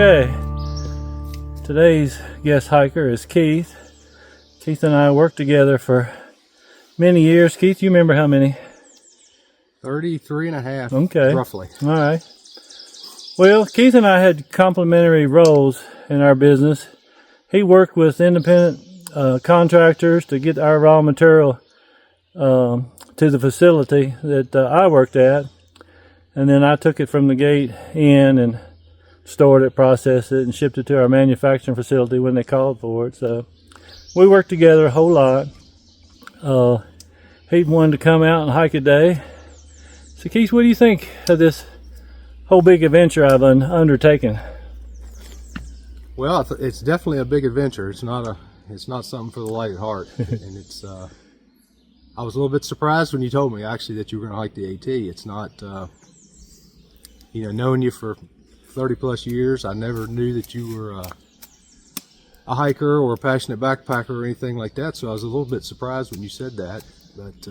Okay, today's guest hiker is Keith. Keith and I worked together for many years. Keith, you remember how many? 33 and a half, okay, roughly. All right. Well, Keith and I had complementary roles in our business. He worked with independent contractors to get our raw material to the facility that I worked at. And then I took it from the gate in and stored it, processed it, and shipped it to our manufacturing facility when they called for it. So we worked together a whole lot. He wanted to come out and hike a day. So Keith, what do you think of this whole big adventure I've undertaken? Well, it's definitely a big adventure. It's not something for the light at heart. And it's I was a little bit surprised when you told me actually that you were going to hike the AT. It's not knowing you for 30 plus years, I never knew that you were a hiker or a passionate backpacker or anything like that, so I was a little bit surprised when you said that. But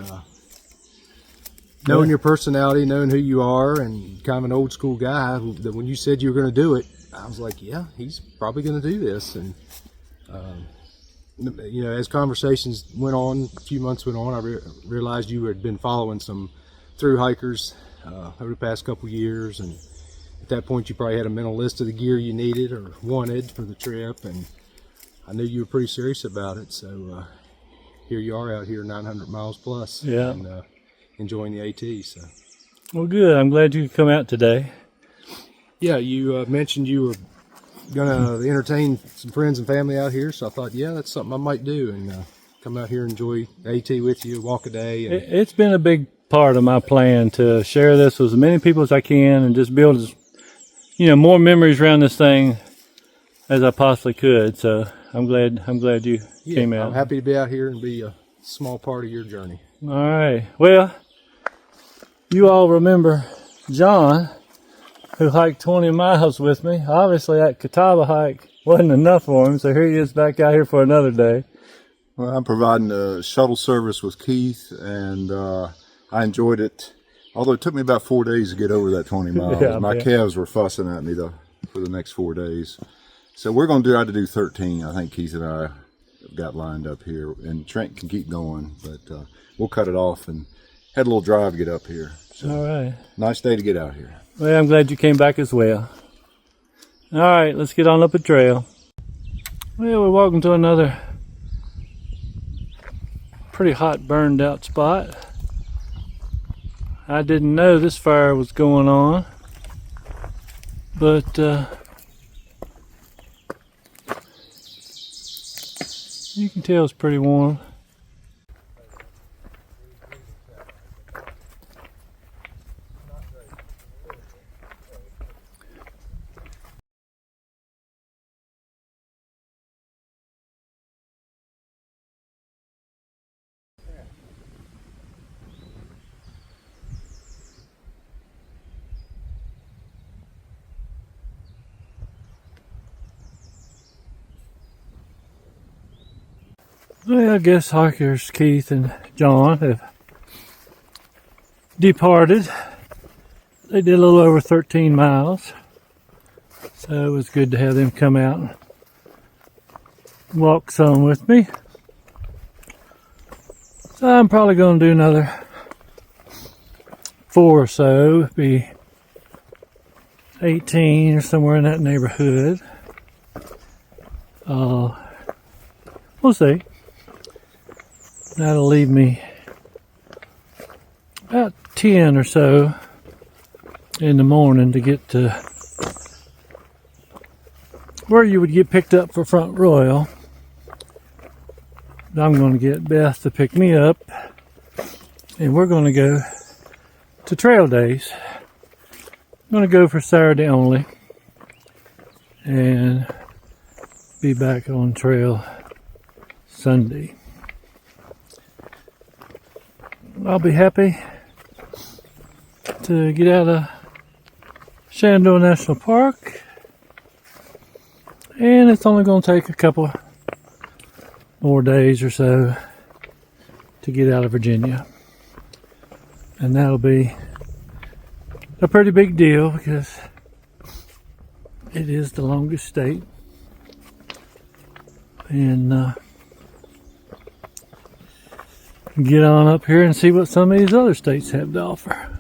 knowing your personality, knowing who you are, and kind of an old school guy, that when you said you were going to do it, I was like, yeah, he's probably going to do this. And as conversations went on, a few months went on, I realized you had been following some thru hikers over the past couple years, and at that point you probably had a mental list of the gear you needed or wanted for the trip, and I knew you were pretty serious about it. So here you are out here 900 miles plus, yeah, and enjoying the AT. So, well, good. I'm glad you could come out today. Yeah, you mentioned you were gonna entertain some friends and family out here, so I thought, yeah, that's something I might do, and come out here and enjoy AT with you, walk a day. And it's been a big part of my plan to share this with as many people as I can and just build more memories around this thing as I possibly could. So I'm glad you came out. I'm happy to be out here and be a small part of your journey. All right. Well, you all remember John, who hiked 20 miles with me. Obviously that Catawba hike wasn't enough for him, so here he is back out here for another day. Well, I'm providing a shuttle service with Keith, and I enjoyed it, although it took me about 4 days to get over that 20 miles. Yeah, my calves were fussing at me for the next 4 days. So we're going to try to do 13. I think Keith and I have got lined up here, and Trent can keep going, but we'll cut it off and had a little drive to get up here. So, all right. Nice day to get out here. Well, I'm glad you came back as well. All right, let's get on up the trail. Well, we're walking to another pretty hot, burned out spot. I didn't know this fire was going on, but you can tell it's pretty warm. Well, I guess hikers Keith and John have departed. They did a little over 13 miles, so it was good to have them come out and walk some with me. So I'm probably going to do another 4 or so, it'd be 18 or somewhere in that neighborhood. We'll see. That'll leave me about 10 or so in the morning to get to where you would get picked up for Front Royal. I'm going to get Beth to pick me up, and we're going to go to trail days. I'm going to go for Saturday only and be back on trail Sunday. I'll be happy to get out of Shenandoah National Park, and it's only going to take a couple more days or so to get out of Virginia, and that'll be a pretty big deal because it is the longest state. And get on up here and see what some of these other states have to offer.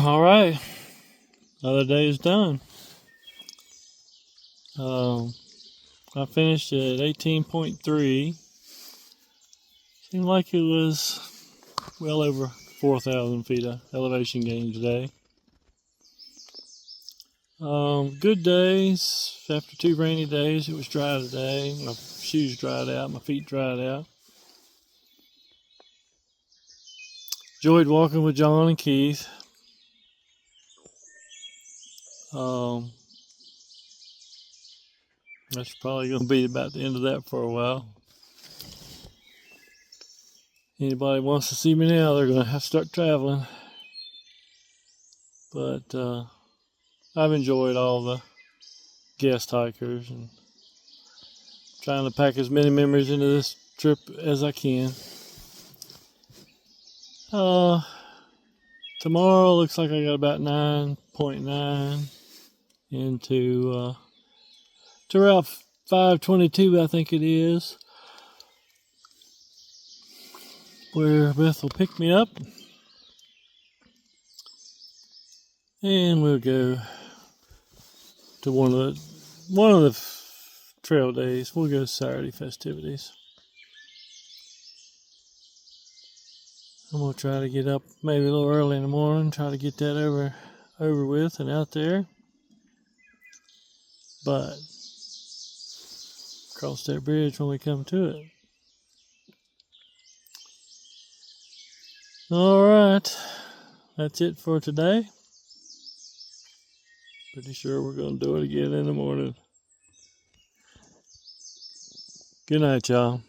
All right, another day is done. I finished at 18.3. Seemed like it was well over 4,000 feet of elevation gain today. Good days. After 2 rainy days, it was dry today. My shoes dried out, my feet dried out. Enjoyed walking with John and Keith. That's probably going to be about the end of that for a while. Anybody wants to see me now, they're going to have to start traveling. But I've enjoyed all the guest hikers and trying to pack as many memories into this trip as I can. Tomorrow looks like I got about 9.9 into to Route 522, I think it is, where Beth will pick me up, and we'll go to one of the trail days. We'll go to Saturday festivities. I'm gonna try to get up maybe a little early in the morning, try to get that over with and out there. But cross that bridge when we come to it. All right, that's it for today. Pretty sure we're gonna do it again in the morning. Good night, y'all.